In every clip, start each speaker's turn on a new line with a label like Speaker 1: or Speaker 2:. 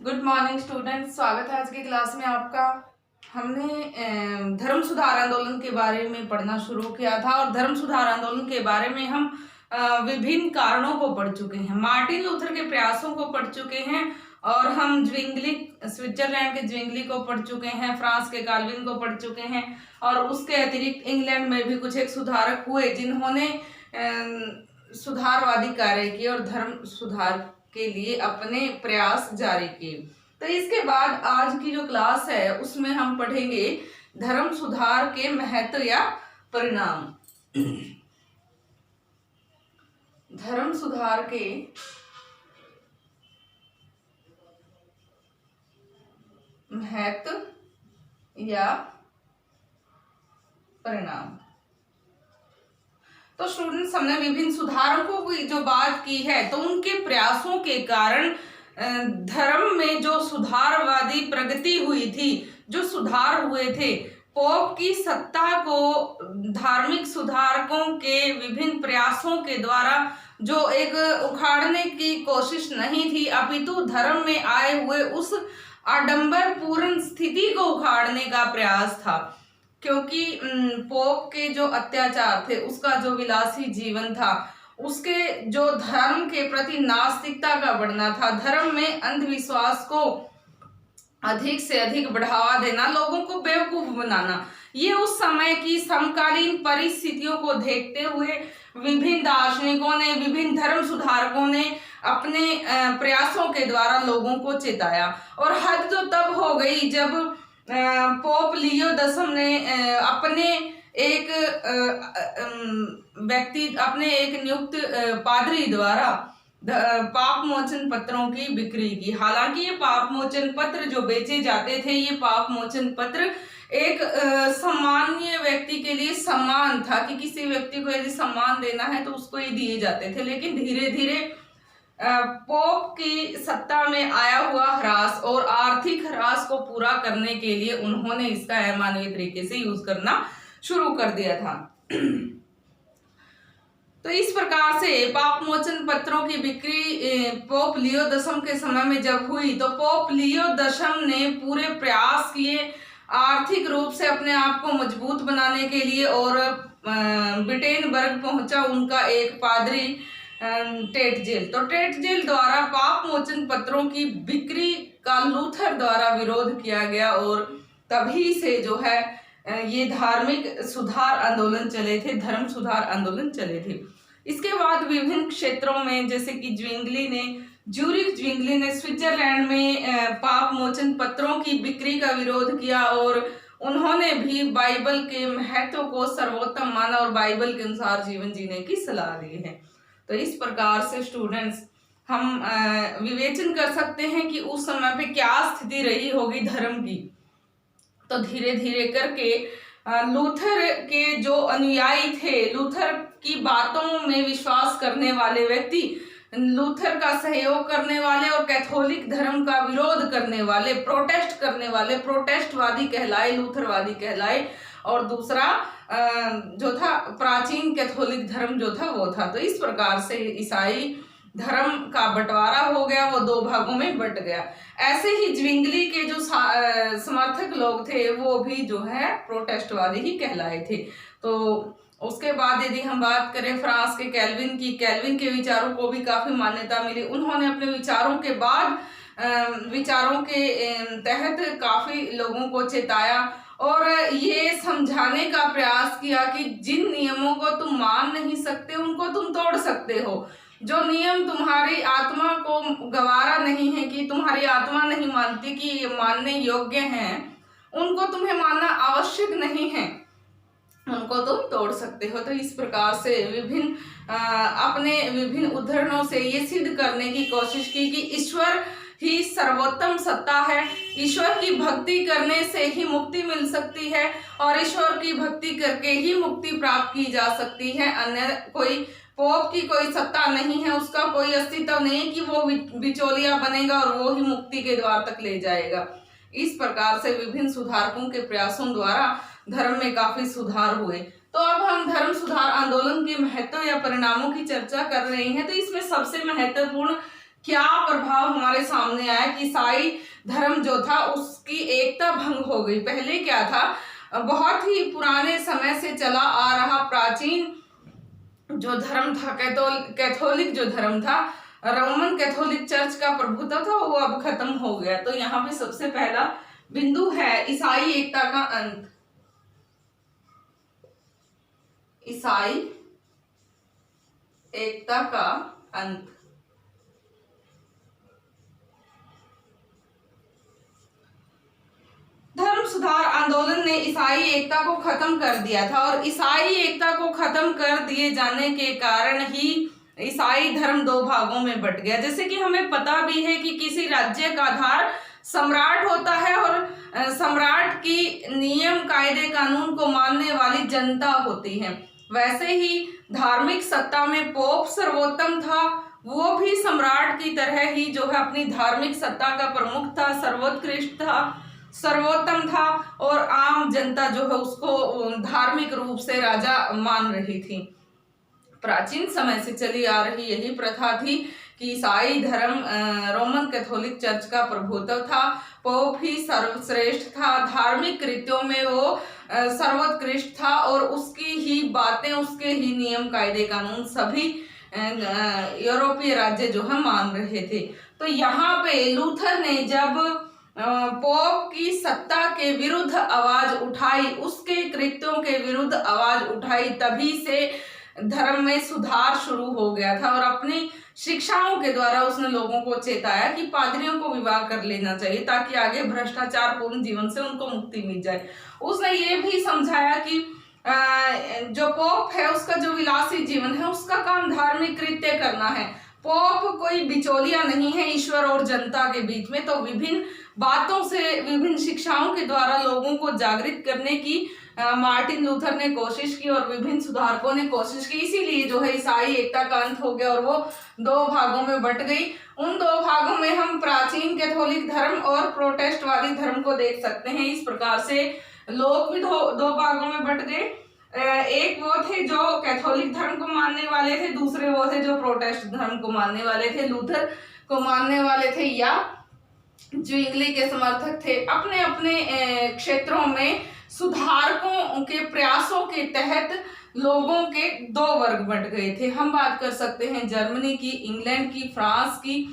Speaker 1: Good morning students, स्वागत है आज की क्लास में आपका। हमने धर्म सुधार आंदोलन के बारे में पढ़ना शुरू किया था और धर्म सुधार आंदोलन के बारे में हम विभिन्न कारणों को पढ़ चुके हैं। मार्टिन लूथर के प्रयासों को पढ़ चुके हैं और हम ज्विंगली, स्विट्जरलैंड के ज्विंगली को पढ़ चुके हैं, फ्रांस के काल्विन को पढ़ चुके हैं और उसके अतिरिक्त इंग्लैंड में भी कुछ एक सुधारक हुए जिन्होंने सुधारवादी कार्य किए और धर्म सुधार के लिए अपने प्रयास जारी किए। तो इसके बाद आज की जो क्लास है उसमें हम पढ़ेंगे धर्म सुधार के महत्व या परिणाम। धर्म सुधार के महत्व या परिणाम। तो स्टूडेंट्स, हमने विभिन्न सुधारकों की जो बात की है तो उनके प्रयासों के कारण धर्म में जो सुधारवादी प्रगति हुई थी, जो सुधार हुए थे, पोप की सत्ता को धार्मिक सुधारकों के विभिन्न प्रयासों के द्वारा जो एक उखाड़ने की कोशिश नहीं थी, अपितु धर्म में आए हुए उस आडंबरपूर्ण स्थिति को उखाड़ने का प्रयास था। क्योंकि पोप के जो अत्याचार थे, उसका जो विलासी जीवन था, उसके जो धर्म के प्रति नास्तिकता का बढ़ना था, धर्म में अंधविश्वास को अधिक से अधिक बढ़ावा देना, लोगों को बेवकूफ बनाना, ये उस समय की समकालीन परिस्थितियों को देखते हुए विभिन्न दार्शनिकों ने, विभिन्न धर्म सुधारकों ने अपने प्रयासों के द्वारा लोगों को चेताया। और हद तो तब हो गई जब पोप लियो 10 ने अपने एक नियुक्त पादरी द्वारा पाप मोचन पत्रों की बिक्री की। हालांकि ये पाप मोचन पत्र जो बेचे जाते थे, ये पाप मोचन पत्र एक सामान्य व्यक्ति के लिए सम्मान था कि किसी व्यक्ति को यदि सम्मान देना है तो उसको ये दिए जाते थे। लेकिन धीरे धीरे पोप की सत्ता में आया हुआ ह्रास और आर्थिक ह्रास को पूरा करने के लिए उन्होंने इसका अमानवीय तरीके से यूज करना शुरू कर दिया था। तो इस प्रकार से पाप मोचन पत्रों की बिक्री पोप लियो 10 के समय में जब हुई तो पोप लियो 10 ने पूरे प्रयास किए आर्थिक रूप से अपने आप को मजबूत बनाने के लिए और विटेनबर्ग पहुंचा उनका एक पादरी टेटजेल। तो टेटजेल द्वारा पाप मोचन पत्रों की बिक्री का लूथर द्वारा विरोध किया गया और तभी से जो है ये धार्मिक सुधार आंदोलन चले थे, धर्म सुधार आंदोलन चले थे। इसके बाद विभिन्न क्षेत्रों में, जैसे कि ज्यूरिख ज्विंगली ने स्विट्जरलैंड में पाप मोचन पत्रों की बिक्री का विरोध किया और उन्होंने भी बाइबल के महत्व को सर्वोत्तम माना और बाइबल के अनुसार जीवन जीने की सलाह दी है। तो इस प्रकार से स्टूडेंट्स, हम विवेचन कर सकते हैं कि उस समय पे क्या स्थिति रही होगी धर्म की। तो धीरे धीरे करके लूथर के जो अनुयायी थे, लूथर की बातों में विश्वास करने वाले व्यक्ति, लूथर का सहयोग करने वाले और कैथोलिक धर्म का विरोध करने वाले, प्रोटेस्ट करने वाले, प्रोटेस्टवादी कहलाए, लूथरवादी कहलाए। और दूसरा जो था प्राचीन कैथोलिक धर्म जो था वो था। तो इस प्रकार से ईसाई धर्म का बंटवारा हो गया, वो 2 भागों में बंट गया। ऐसे ही ज्विंगली के जो समर्थक लोग थे वो भी जो है प्रोटेस्टवादी ही कहलाए थे। तो उसके बाद यदि हम बात करें फ्रांस के कैल्विन की, कैल्विन के विचारों को भी काफी मान्यता मिली। उन्होंने अपने विचारों के बाद विचारों के तहत काफी लोगों को चेताया और ये समझाने का प्रयास किया कि जिन नियमों को तुम मान नहीं सकते उनको तुम तोड़ सकते हो। जो नियम तुम्हारी आत्मा को गवारा नहीं है, कि तुम्हारी आत्मा नहीं मानती कि ये मानने योग्य हैं, उनको तुम्हें मानना आवश्यक नहीं है, उनको तुम तोड़ सकते हो। तो इस प्रकार से अपने विभिन्न उदाहरणों से ये सिद्ध करने की कोशिश की कि ईश्वर ही सर्वोत्तम सत्ता है, ईश्वर की भक्ति करने से ही मुक्ति मिल सकती है और ईश्वर की भक्ति करके ही मुक्ति प्राप्त की जा सकती है। अन्य कोई पोप की कोई सत्ता नहीं है, उसका कोई अस्तित्व नहीं कि वो बिचौलिया बनेगा और वो ही मुक्ति के द्वार तक ले जाएगा। इस प्रकार से विभिन्न सुधारकों के प्रयासों द्वारा धर्म में काफी सुधार हुए। तो अब हम धर्म सुधार आंदोलन के महत्व या परिणामों की चर्चा कर रहे हैं। तो इसमें सबसे महत्वपूर्ण क्या प्रभाव हमारे सामने आया कि ईसाई धर्म जो था उसकी एकता भंग हो गई। पहले क्या था, बहुत ही पुराने समय से चला आ रहा प्राचीन जो धर्म था, कैथोलिक जो धर्म था, रोमन कैथोलिक चर्च का प्रभुत्व था, वो अब खत्म हो गया। तो यहाँ पे सबसे पहला बिंदु है ईसाई एकता का अंत। ईसाई एकता का अंत। धर्म सुधार आंदोलन ने ईसाई एकता को खत्म कर दिया था, और ईसाई एकता को खत्म कर दिए जाने के कारण ही ईसाई धर्म दो भागों में बट गया। जैसे कि हमें पता भी है कि किसी राज्य का आधार सम्राट होता है, और सम्राट की नियम कायदे कानून को मानने वाली जनता होती है। वैसे ही धार्मिक सत्ता में पोप सर्वोत्तम था, वो भी सम्राट की तरह ही जो है अपनी धार्मिक सत्ता का प्रमुख था, सर्वोत्कृष्ट था, सर्वोत्तम था, और आम जनता जो है उसको धार्मिक रूप से राजा मान रही थी। प्राचीन समय से चली आ रही यही प्रथा थी कि ईसाई धर्म रोमन कैथोलिक चर्च का प्रभुत्व था, पोप ही सर्वश्रेष्ठ था, धार्मिक कृत्यों में वो सर्वोत्कृष्ट था, और उसकी ही बातें, उसके ही नियम कायदे कानून सभी यूरोपीय राज्य जो है मान रहे थे। तो यहाँ पे लूथर ने जब पोप की सत्ता के विरुद्ध आवाज उठाई, उसके कृत्यों के विरुद्ध आवाज उठाई, तभी से धर्म में सुधार शुरू हो गया था। और अपनी शिक्षाओं के द्वारा उसने लोगों को चेताया कि पादरियों को विवाह कर लेना चाहिए ताकि आगे भ्रष्टाचार पूर्ण जीवन से उनको मुक्ति मिल जाए। उसने ये भी समझाया कि जो पोप है उसका जो विलासी जीवन है, उसका काम धार्मिक कृत्य करना है। पोप कोई बिचौलिया नहीं है ईश्वर और जनता के बीच में। तो विभिन्न बातों से, विभिन्न शिक्षाओं के द्वारा लोगों को जागृत करने की मार्टिन लूथर ने कोशिश की, और विभिन्न सुधारकों ने कोशिश की। इसीलिए जो है ईसाई एकता का अंत हो गया और वो दो भागों में बट गई। उन दो भागों में हम प्राचीन कैथोलिक धर्म और प्रोटेस्टवादी धर्म को देख सकते हैं। इस प्रकार से लोग भी दो भागों में बट गए। एक वो थे जो कैथोलिक धर्म को मानने वाले थे, दूसरे वो थे जो प्रोटेस्ट धर्म को मानने वाले थे, लूथर को मानने वाले थे, या ज्विंगली के समर्थक थे। अपने अपने क्षेत्रों में सुधारकों के प्रयासों के तहत लोगों के दो वर्ग बंट गए थे। हम बात कर सकते हैं जर्मनी की, इंग्लैंड की, फ्रांस की।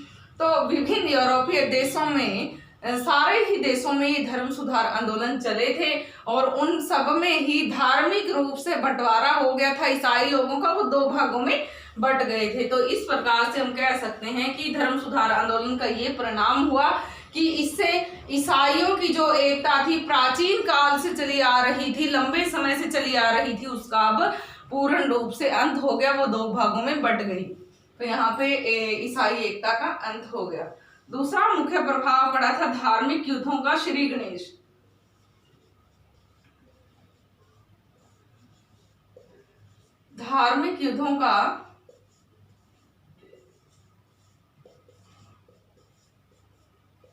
Speaker 1: तो विभिन्न यूरोपीय देशों में, सारे ही देशों में ये धर्म सुधार आंदोलन चले थे, और उन सब में ही धार्मिक रूप से बंटवारा हो गया था ईसाई लोगों का, वो दो भागों में बट गए थे। तो इस प्रकार से हम कह सकते हैं कि धर्म सुधार आंदोलन का ये परिणाम हुआ कि इससे ईसाइयों की जो एकता थी, प्राचीन काल से चली आ रही थी, लंबे समय से चली आ रही थी, उसका अब पूर्ण रूप से अंत हो गया, वो दो भागों में बट गई। तो यहाँ पे ईसाई एकता का अंत हो गया। दूसरा मुख्य प्रभाव पड़ा था धार्मिक युद्धों का। श्री गणेश, धार्मिक युद्धों का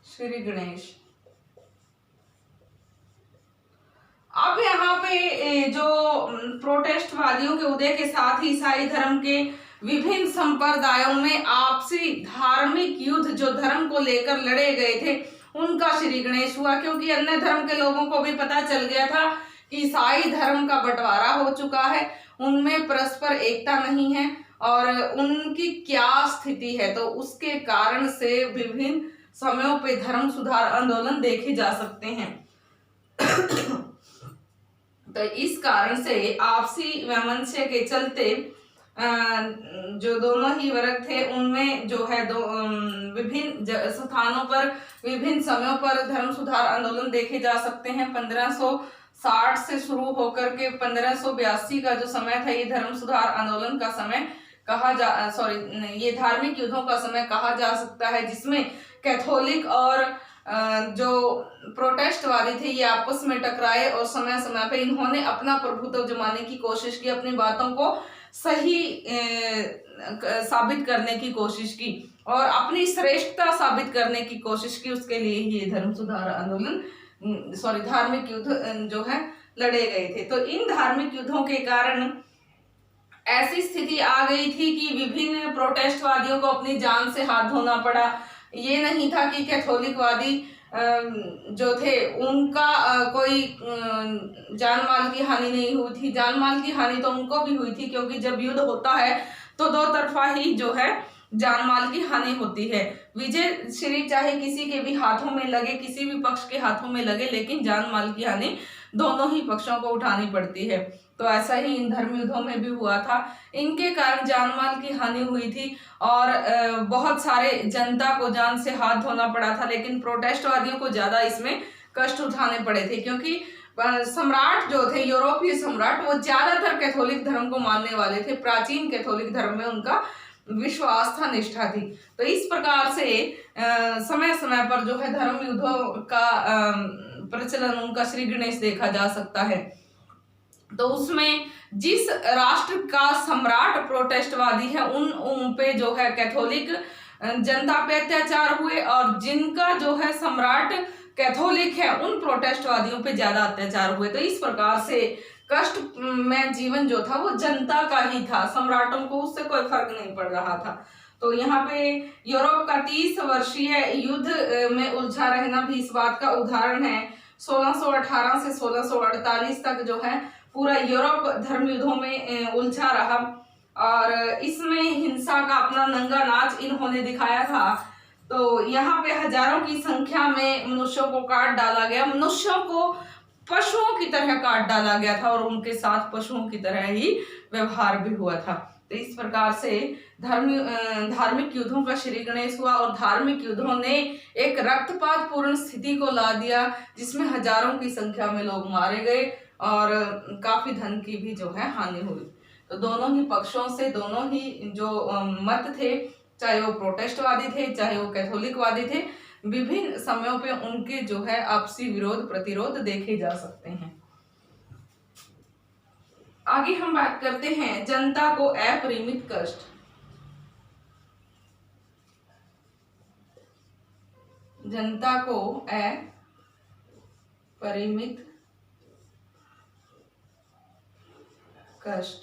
Speaker 1: श्री गणेश। अब यहाँ पे जो प्रोटेस्टवादियों के उदय के साथ ही ईसाई धर्म के विभिन्न संप्रदायों में आपसी धार्मिक युद्ध जो धर्म को लेकर लड़े गए थे, उनका श्री गणेश हुआ। क्योंकि अन्य धर्म के लोगों को भी पता चल गया था कि ईसाई धर्म का बंटवारा हो चुका है, उनमें परस्पर एकता नहीं है और उनकी क्या स्थिति है। तो उसके कारण से विभिन्न समयों पे धर्म सुधार आंदोलन देखे जा सकते हैं। तो इस कारण से आपसी वैमनस्य के चलते जो दोनों ही वर्ग थे उनमें जो है विभिन्न स्थानों पर, विभिन्न समयों पर धर्म सुधार आंदोलन देखे जा सकते हैं। 1560 से शुरू होकर के 1582 का जो समय था, ये धर्म सुधार आंदोलन का समय ये धार्मिक युद्धों का समय कहा जा सकता है, जिसमें कैथोलिक और जो प्रोटेस्टवादी थे ये आपस में टकराए और समय समय पे इन्होंने अपना प्रभुत्व जमाने की कोशिश की, अपनी बातों को सही साबित करने की कोशिश की और अपनी श्रेष्ठता साबित करने की कोशिश की। उसके लिए ये धर्म सुधार आंदोलन धार्मिक युद्ध जो है लड़े गए थे। तो इन धार्मिक युद्धों के कारण ऐसी स्थिति आ गई थी कि विभिन्न प्रोटेस्टवादियों को अपनी जान से हाथ धोना पड़ा। ये नहीं था कि कैथोलिकवादी जो थे उनका कोई जान माल की हानि नहीं हुई थी। जान माल की हानि तो उनको भी हुई थी, क्योंकि जब युद्ध होता है तो दो तरफा ही जो है जान माल की हानि होती है। विजय श्री चाहे किसी के भी हाथों में लगे, किसी भी पक्ष के हाथों में लगे, लेकिन जान माल की हानि दोनों ही पक्षों को उठानी पड़ती है। तो ऐसा ही इन धर्म युद्धों में भी हुआ था। इनके कारण जान माल की हानि हुई थी और बहुत सारे जनता को जान से हाथ धोना पड़ा था। लेकिन प्रोटेस्टवादियों को ज्यादा इसमें कष्ट उठाने पड़े थे, क्योंकि सम्राट जो थे, यूरोपीय सम्राट, वो ज्यादातर कैथोलिक धर्म को मानने वाले थे। प्राचीन कैथोलिक धर्म में उनका विश्वास था, निष्ठा थी। तो इस प्रकार से समय समय पर जो है धर्म युद्धों का प्रचलन उनका श्री गणेश देखा जा सकता है। तो उसमें जिस राष्ट्र का सम्राट प्रोटेस्टवादी है उन पे जो है कैथोलिक जनता पे अत्याचार हुए, और जिनका जो है सम्राट कैथोलिक है उन प्रोटेस्टवादियों पे ज्यादा अत्याचार हुए। तो इस प्रकार से कष्ट में जीवन जो था वो जनता का ही था, सम्राटों को उससे कोई फर्क नहीं पड़ रहा था। तो यहाँ पे यूरोप का 30 वर्षीय युद्ध में उलझा रहना भी इस बात का उदाहरण है। 1618 से 1648 तक जो है पूरा यूरोप धर्म युद्धों में उलझा रहा, और इसमें हिंसा का अपना नंगा नाच इन्होंने दिखाया था। तो यहाँ पे हजारों की संख्या में मनुष्यों को काट डाला गया, मनुष्यों को पशुओं की तरह काट डाला गया था, और उनके साथ पशुओं की तरह ही व्यवहार भी हुआ था। तो इस प्रकार से धार्मिक युद्धों का श्री गणेश हुआ, और धार्मिक युद्धों ने एक रक्तपात पूर्ण स्थिति को ला दिया, जिसमें हजारों की संख्या में लोग मारे गए और काफी धन की भी जो है हानि हुई। तो दोनों ही पक्षों से, दोनों ही जो मत थे, चाहे वो प्रोटेस्टवादी थे चाहे वो कैथोलिकवादी थे, विभिन्न समयों पे उनके जो है आपसी विरोध प्रतिरोध देखे जा सकते हैं। आगे हम बात करते हैं जनता को अपरिमित कष्ट। जनता को अपरिमित कष्ट।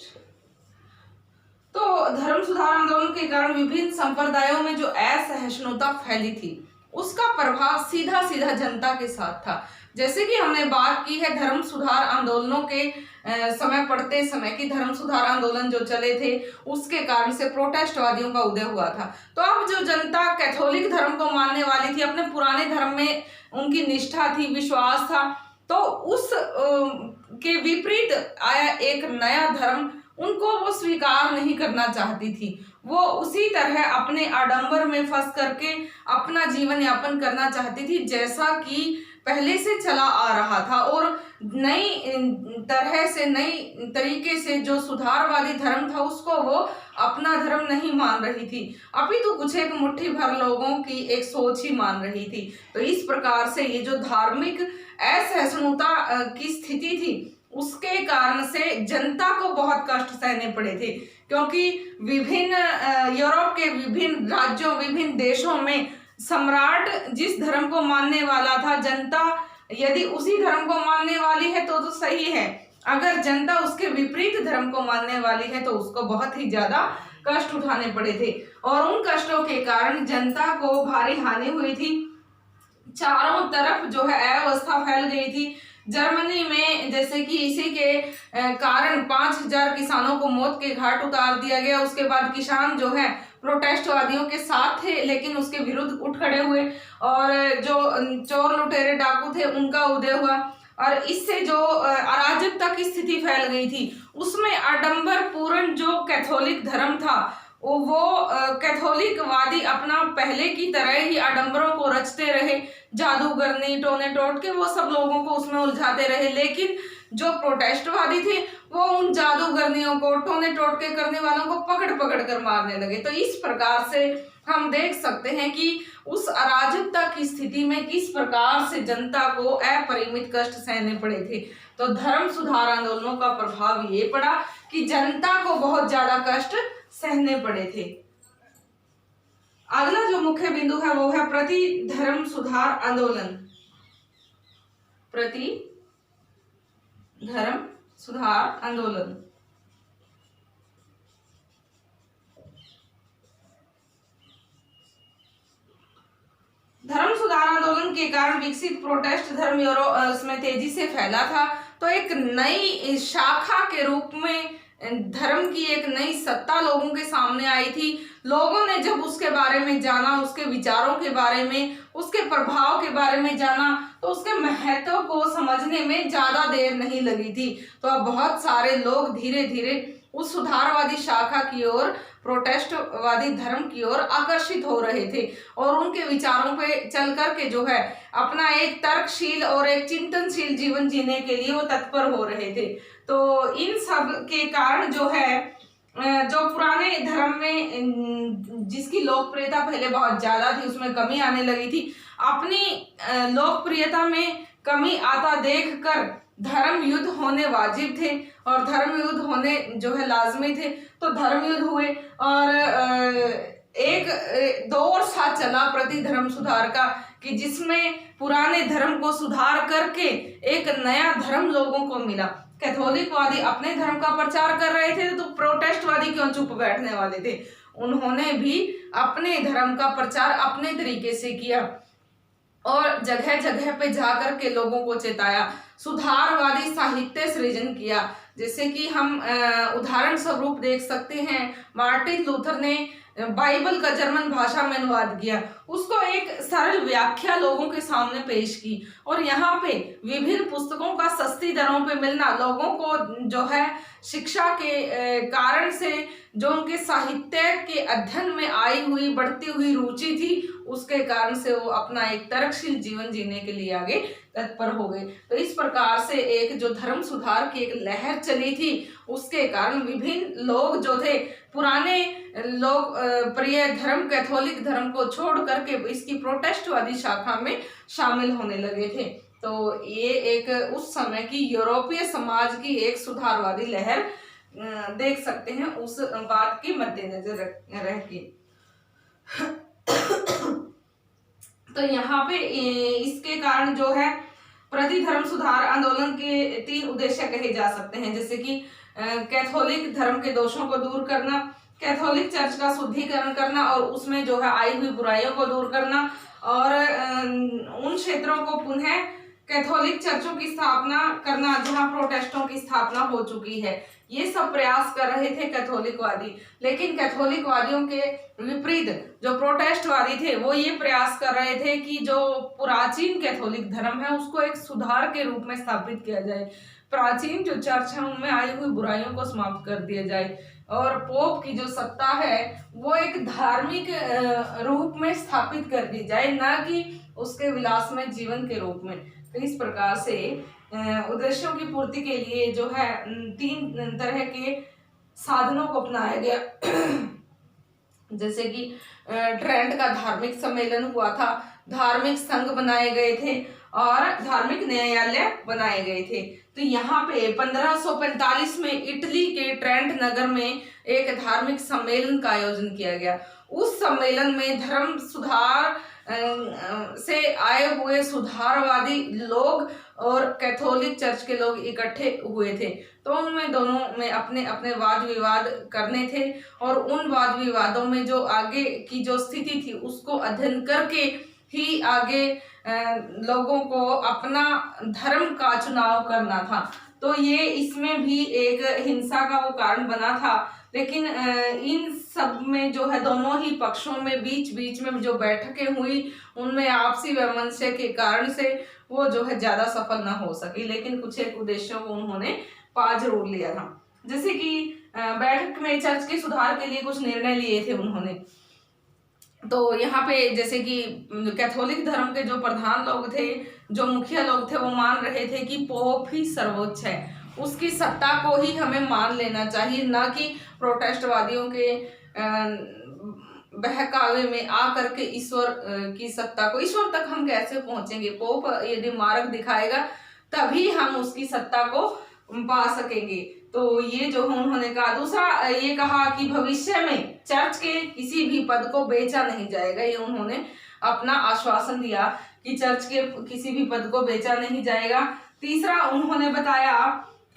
Speaker 1: तो धर्म सुधार आंदोलन के कारण विभिन्न संप्रदायों में जो असहिष्णुता फैली थी उसका प्रभाव सीधा सीधा जनता के साथ था। जैसे कि हमने बात की है धर्म सुधार आंदोलनों के समय पड़ते समय की, धर्म सुधार आंदोलन जो चले थे उसके कारण से प्रोटेस्टवादियों का उदय हुआ था। तो अब जो जनता कैथोलिक धर्म को मानने वाली थी, अपने पुराने धर्म में उनकी निष्ठा थी, विश्वास था, तो उस के विपरीत आया एक नया धर्म, उनको वो स्वीकार नहीं करना चाहती थी। वो उसी तरह अपने आडंबर में फंस करके अपना जीवन यापन करना चाहती थी जैसा कि पहले से चला आ रहा था, और नई तरह से, नई तरीके से जो सुधारवादी धर्म था उसको वो अपना धर्म नहीं मान रही थी, अभी तो कुछ एक मुट्ठी भर लोगों की एक सोच ही मान रही थी। तो इस प्रकार से ये जो धार्मिक असहिष्णुता की स्थिति थी उसके कारण से जनता को बहुत कष्ट सहने पड़े थे, क्योंकि विभिन्न यूरोप के विभिन्न राज्यों, विभिन्न देशों में सम्राट जिस धर्म को मानने वाला था, जनता यदि उसी धर्म को मानने वाली है तो सही है, अगर जनता उसके विपरीत धर्म को मानने वाली है तो उसको बहुत ही ज्यादा कष्ट उठाने पड़े थे, और उन कष्टों के कारण जनता को भारी हानि हुई थी। चारों तरफ जो है अव्यवस्था फैल गई थी। जर्मनी में जैसे कि इसी के कारण 5000 किसानों को मौत के घाट उतार दिया गया। उसके बाद किसान जो है प्रोटेस्टवादियों के साथ थे, लेकिन उसके विरुद्ध उठ खड़े हुए, और जो चोर लुटेरे डाकू थे उनका उदय हुआ, और इससे जो अराजकता की स्थिति फैल गई थी उसमें आडंबर पूर्ण जो कैथोलिक धर्म था वो कैथोलिकवादी अपना पहले की तरह ही आडंबरों को रचते रहे, जादूगरनी टोने टोट के वो सब लोगों को उसमें उलझाते रहे, लेकिन जो प्रोटेस्टवादी थे वो उन जादूगरनियों को, टोने टोट के करने वालों को पकड़ पकड़ कर मारने लगे। तो इस प्रकार से हम देख सकते हैं कि उस अराजकता की स्थिति में किस प्रकार से जनता को अपरिमित कष्ट सहने पड़े थे। तो धर्म सुधार आंदोलनों का प्रभाव ये पड़ा कि जनता को बहुत ज्यादा कष्ट सहने पड़े थे। अगला जो मुख्य बिंदु है वो है प्रति धर्म सुधार आंदोलन। प्रति धर्म सुधार आंदोलन धर्म सुधार आंदोलन के कारण विकसित प्रोटेस्ट धर्म यूरोप उसमें तेजी से फैला था। तो एक नई शाखा के रूप में धर्म की एक नई सत्ता लोगों के सामने आई थी। लोगों ने जब उसके बारे में जाना, उसके विचारों के बारे में, उसके प्रभाव के बारे में जाना, तो उसके महत्व को समझने में ज्यादा देर नहीं लगी थी। तो अब बहुत सारे लोग धीरे धीरे उस सुधारवादी शाखा की ओर, प्रोटेस्टवादी धर्म की ओर आकर्षित हो रहे थे और उनके विचारों पे चल करके जो है अपना एक तर्कशील और एक चिंतनशील जीवन जीने के लिए वो तत्पर हो रहे थे। तो इन सब के कारण जो है जो पुराने धर्म में जिसकी लोकप्रियता पहले बहुत ज्यादा थी, उसमें कमी आने लगी थी। अपनी लोकप्रियता में कमी आता देखकर धर्म युद्ध होने वाजिब थे और धर्म युद्ध होने जो है लाजमी थे। तो धर्म युद्ध हुए और एक दौर सा चला प्रति धर्म सुधार का, कि जिसमें पुराने धर्म को सुधार करके एक नया धर्म लोगों को मिला। कैथोलिकवादी अपने धर्म का प्रचार कर रहे थे, तो प्रोटेस्टवादी क्यों चुप बैठने वाले थे? उन्होंने भी अपने धर्म का प्रचार अपने तरीके से किया और जगह जगह पे जाकर के लोगों को चेताया, सुधारवादी साहित्य सृजन किया। जैसे कि हम उदाहरण स्वरूप देख सकते हैं, मार्टिन लूथर ने बाइबल का जर्मन भाषा में अनुवाद किया, उसको एक सरल व्याख्या लोगों के सामने पेश की और यहाँ पे विभिन्न पुस्तकों का सस्ती दरों पे मिलना लोगों को जो है शिक्षा के कारण से जो उनके साहित्य के अध्ययन में आई हुई बढ़ती हुई रुचि थी, उसके कारण से वो अपना एक तर्कशील जीवन जीने के लिए आगे तत्पर हो गए। तो इस प्रकार से एक जो धर्म सुधार की एक लहर चली थी, उसके कारण विभिन्न लोग जो थे पुराने लोग प्रिय धर्म कैथोलिक धर्म को छोड़ करके इसकी प्रोटेस्टवादी शाखा में शामिल होने लगे थे। तो ये एक उस समय की यूरोपीय समाज की एक सुधारवादी लहर देख सकते हैं, उस बात के मद्देनजर रह के। तो यहाँ पे इसके कारण जो है प्रति धर्म सुधार आंदोलन के 3 उद्देश्य कहे जा सकते हैं, जैसे कि कैथोलिक धर्म के दोषों को दूर करना, कैथोलिक चर्च का शुद्धिकरण करना और उसमें जो है आई हुई बुराइयों को दूर करना और उन क्षेत्रों को पुनः कैथोलिक चर्चों की स्थापना करना जहां प्रोटेस्टों की स्थापना हो चुकी है। ये सब प्रयास कर रहे थे कैथोलिकवादी, लेकिन कैथोलिकवादियों के विपरीत जो प्रोटेस्टवादी थे वो ये प्रयास कर रहे थे कि जो प्राचीन कैथोलिक धर्म है उसको एक सुधार के रूप में स्थापित किया जाए, प्राचीन जो चर्च है उनमें आई हुई बुराइयों को समाप्त कर दिया जाए और पोप की जो सत्ता है वो एक धार्मिक रूप में स्थापित कर दी जाए, ना कि उसके विलासमय जीवन के रूप में। तो इस प्रकार से उद्देश्यों की पूर्ति के लिए जो है 3 तरह के साधनों को अपनाया गया। जैसे कि ट्रेंट का धार्मिक सम्मेलन हुआ था, धार्मिक संघ बनाए गए थे और धार्मिक न्यायालय बनाए गए थे। तो यहाँ पे 1545 में इटली के ट्रेंट नगर में एक धार्मिक सम्मेलन का आयोजन किया गया। उस सम्मेलन में धर्म सुधार से आए हुए सुधारवादी लोग और कैथोलिक चर्च के लोग इकट्ठे हुए थे। तो उनमें दोनों में अपने अपने वाद विवाद करने थे और उन वाद विवादों में जो आगे की जो स्थिति थी उसको अध्ययन करके ही आगे लोगों को अपना धर्म का चुनाव करना था। तो ये इसमें भी एक हिंसा का वो कारण बना था, लेकिन इन सब में जो है दोनों ही पक्षों में बीच बीच में जो बैठकें हुई उनमें आपसी वैमनस्य के कारण से वो जो है ज्यादा सफल ना हो सकी, लेकिन कुछ एक उद्देश्यों को उन्होंने पा जरूर लिया था। जैसे कि बैठक में चर्च के सुधार के लिए कुछ निर्णय लिए थे उन्होंने। तो यहाँ पे जैसे कि कैथोलिक धर्म के जो प्रधान लोग थे, जो मुखिया लोग थे, वो मान रहे थे कि पोप ही सर्वोच्च है, उसकी सत्ता को ही हमें मान लेना चाहिए, ना कि प्रोटेस्टवादियों के बहकावे में आकर के ईश्वर की सत्ता को, ईश्वर तक हम कैसे पहुंचेंगे? पोप यदि मार्ग दिखाएगा तभी हम उसकी सत्ता को पा सकेंगे। तो ये जो उन्होंने कहा। दूसरा ये कहा कि भविष्य में चर्च के किसी भी पद को बेचा नहीं जाएगा। ये उन्होंने अपना आश्वासन दिया कि चर्च के किसी भी पद को बेचा नहीं जाएगा। तीसरा उन्होंने बताया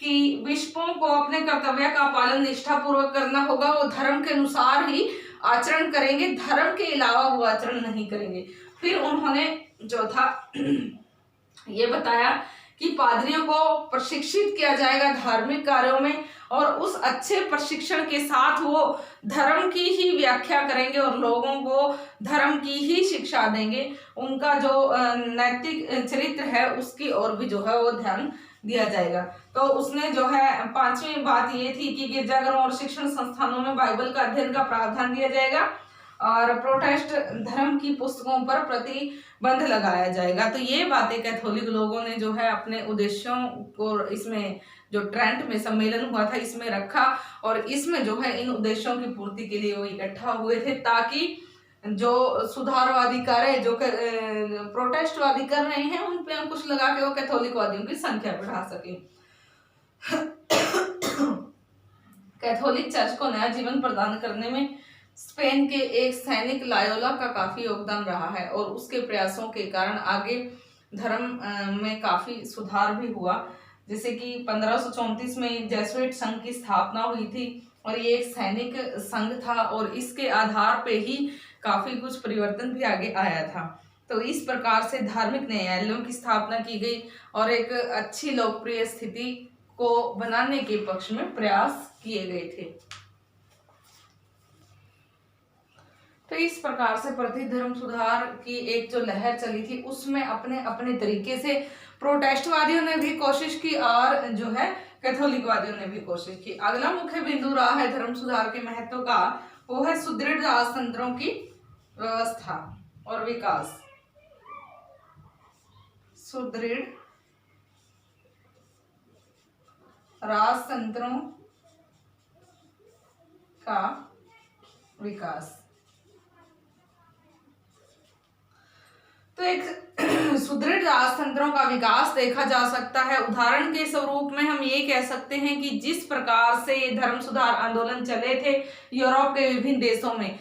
Speaker 1: कि बिशपों को अपने कर्तव्य का पालन निष्ठापूर्वक करना होगा, वो धर्म के अनुसार ही आचरण करेंगे, धर्म के अलावा वो आचरण नहीं करेंगे। फिर उन्होंने जो था ये बताया कि पादरियों को प्रशिक्षित किया जाएगा धार्मिक कार्यों में, और उस अच्छे प्रशिक्षण के साथ वो धर्म की ही व्याख्या करेंगे और लोगों को धर्म की ही शिक्षा देंगे। उनका जो नैतिक चरित्र है उसकी ओर भी जो है वो ध्यान दिया जाएगा। तो उसने जो है 5वीं बात ये थी कि गिरजाघरों और शिक्षण संस्थानों में बाइबल का अध्ययन का प्रावधान दिया जाएगा और प्रोटेस्ट धर्म की पुस्तकों पर प्रतिबंध लगाया जाएगा। तो ये बातें कैथोलिक लोगों ने जो है अपने उद्देश्यों को इसमें जो ट्रेंट में सम्मेलन हुआ था इसमें रखा, और इसमें जो है इन उद्देश्यों की पूर्ति के लिए वो इकट्ठा हुए थे, ताकि जो सुधारवादी कार्य जो प्रोटेस्टवादी कर रहे हैं उन पे अंकुश लगा के वो कैथोलिकवादियों की संख्या बढ़ा सके। कैथोलिक चर्च को नया जीवन प्रदान करने में स्पेन के एक सैनिक लायोला का काफी योगदान रहा है, और उसके प्रयासों के कारण आगे धर्म में काफी सुधार भी हुआ। जैसे कि 1534 में जेसुइट संघ की स्थापना हुई थी, और ये एक सैनिक संघ था, और इसके आधार पे ही काफी कुछ परिवर्तन भी आगे आया था। तो इस प्रकार से धार्मिक न्यायालयों की स्थापना की गई और एक अच्छी लोकप्रिय स्थिति को बनाने के पक्ष में प्रयास किए गए थे। तो इस प्रकार से प्रति धर्म सुधार की एक जो लहर चली थी उसमें अपने अपने तरीके से प्रोटेस्टवादियों ने भी कोशिश की और जो है कैथोलिकवादियों ने भी कोशिश की। अगला मुख्य बिंदु रहा है धर्म सुधार के महत्व का, वो है सुदृढ़ राजतंत्रों की व्यवस्था और विकास। सुदृढ़ राजतंत्रों का विकास। तो एक सुदृढ़ राजतंत्रों का विकास देखा जा सकता है। उदाहरण के स्वरूप में हम ये कह सकते हैं कि जिस प्रकार से धर्म सुधार आंदोलन चले थे यूरोप के विभिन्न देशों में,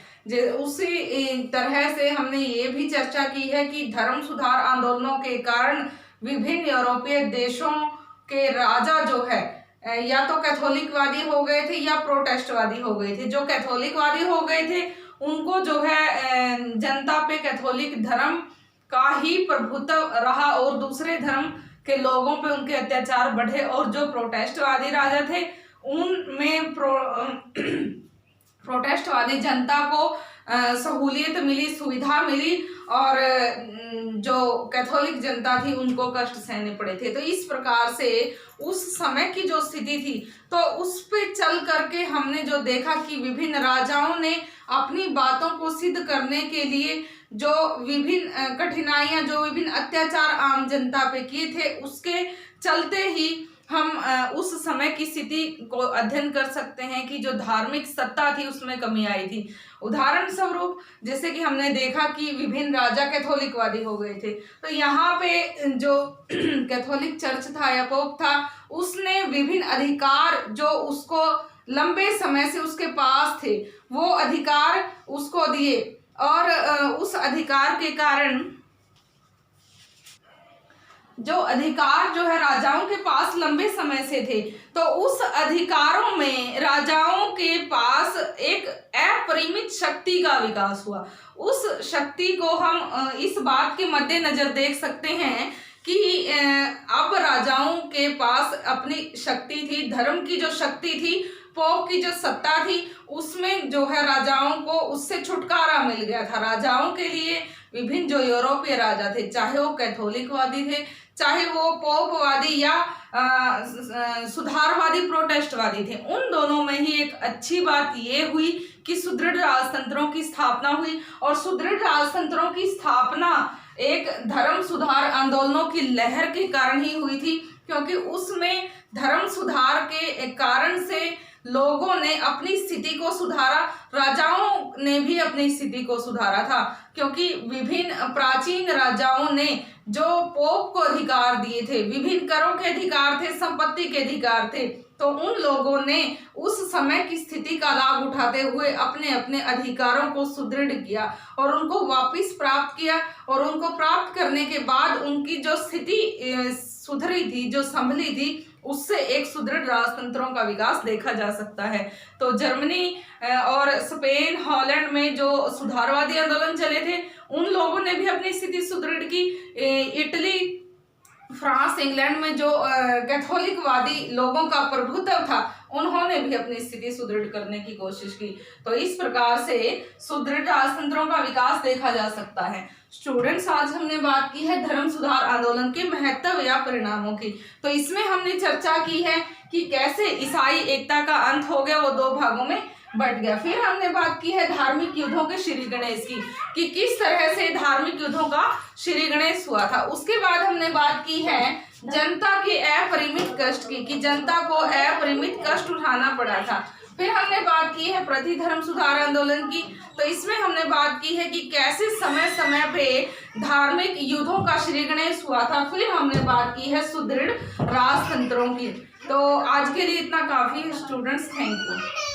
Speaker 1: उसी तरह से हमने ये भी चर्चा की है कि धर्म सुधार आंदोलनों के कारण विभिन्न यूरोपीय देशों के राजा जो है या तो कैथोलिकवादी हो गए थे या प्रोटेस्टवादी हो गए थे। जो कैथोलिकवादी हो गए थे उनको जो है जनता पे कैथोलिक धर्म का ही प्रभुत्व रहा और दूसरे धर्म के लोगों पे उनके अत्याचार बढ़े, और जो प्रोटेस्टवादी राजा थे उनमें प्रोटेस्टवादी जनता को सहूलियत मिली, सुविधा मिली, और जो कैथोलिक जनता थी उनको कष्ट सहने पड़े थे। तो इस प्रकार से उस समय की जो स्थिति थी तो उस पे चल करके हमने जो देखा कि विभिन्न राजाओं ने अपनी बातों को सिद्ध करने के लिए जो विभिन्न कठिनाइयां, जो विभिन्न अत्याचार आम जनता पे किए थे, उसके चलते ही हम उस समय की स्थिति को अध्ययन कर सकते हैं कि जो धार्मिक सत्ता थी उसमें कमी आई थी। उदाहरण स्वरूप जैसे कि हमने देखा कि विभिन्न राजा कैथोलिकवादी हो गए थे, तो यहाँ पे जो कैथोलिक चर्च था या पोप था उसने विभिन्न अधिकार जो उसको लंबे समय से उसके पास थे वो अधिकार उसको दिए, और उस अधिकार के कारण जो अधिकार जो है राजाओं के पास लंबे समय से थे, तो उस अधिकारों में राजाओं के पास एक अपरिमित शक्ति का विकास हुआ। उस शक्ति को हम इस बात के मद्देनजर देख सकते हैं कि अब राजाओं के पास अपनी शक्ति थी, धर्म की जो शक्ति थी, पोप की जो सत्ता थी, उसमें जो है राजाओं को उससे छुटकारा मिल गया था। राजाओं के लिए विभिन्न जो यूरोपीय राजा थे, चाहे वो कैथोलिकवादी थे, चाहे वो पोपवादी या सुधारवादी प्रोटेस्टवादी थे, उन दोनों में ही एक अच्छी बात ये हुई कि सुदृढ़ राजतंत्रों की स्थापना हुई। और सुदृढ़ राजतंत्रों की स्थापना एक धर्म सुधार आंदोलनों की लहर के कारण ही हुई थी, क्योंकि उसमें धर्म सुधार के कारण से लोगों ने अपनी स्थिति को सुधारा, राजाओं ने भी अपनी स्थिति को सुधारा था, क्योंकि विभिन्न प्राचीन राजाओं ने जो पोप को अधिकार दिए थे, विभिन्न करों के अधिकार थे, संपत्ति के अधिकार थे, तो उन लोगों ने उस समय की स्थिति का लाभ उठाते हुए अपने अपने अधिकारों को सुदृढ़ किया और उनको वापस प्राप्त किया, और उनको प्राप्त करने के बाद उनकी जो स्थिति सुधरी थी, जो संभली थी, उससे एक सुदृढ़ राजतंत्रों का विकास देखा जा सकता है। तो जर्मनी और स्पेन, हॉलैंड में जो सुधारवादी आंदोलन चले थे उन लोगों ने भी अपनी स्थिति सुदृढ़ की। इटली, फ्रांस, इंग्लैंड में जो कैथोलिकवादी लोगों का प्रभुत्व था, उन्होंने भी अपनी स्थिति सुदृढ़ करने की कोशिश की। तो इस प्रकार से सुदृढ़ राजतंत्रों का विकास देखा जा सकता है। स्टूडेंट्स, आज हमने बात की है धर्म सुधार आंदोलन के महत्व या परिणामों की। तो इसमें हमने चर्चा की है कि कैसे ईसाई एकता का अंत हो गया, वो दो भागों में बट गया। फिर हमने बात की है धार्मिक युद्धों के श्री गणेश की, कि किस तरह से धार्मिक युद्धों का श्री गणेश हुआ था। उसके बाद हमने बात की है जनता के अपरिमित कष्ट की, कि जनता को अपरिमित कष्ट उठाना पड़ा था। फिर हमने बात की है प्रति धर्म सुधार आंदोलन की। तो इसमें हमने बात की है कि कैसे समय समय पे धार्मिक युद्धों का श्री गणेश हुआ था। फिर हमने बात की है सुदृढ़ राजतंत्रों की। तो आज के लिए इतना काफी है स्टूडेंट्स, थैंक यू।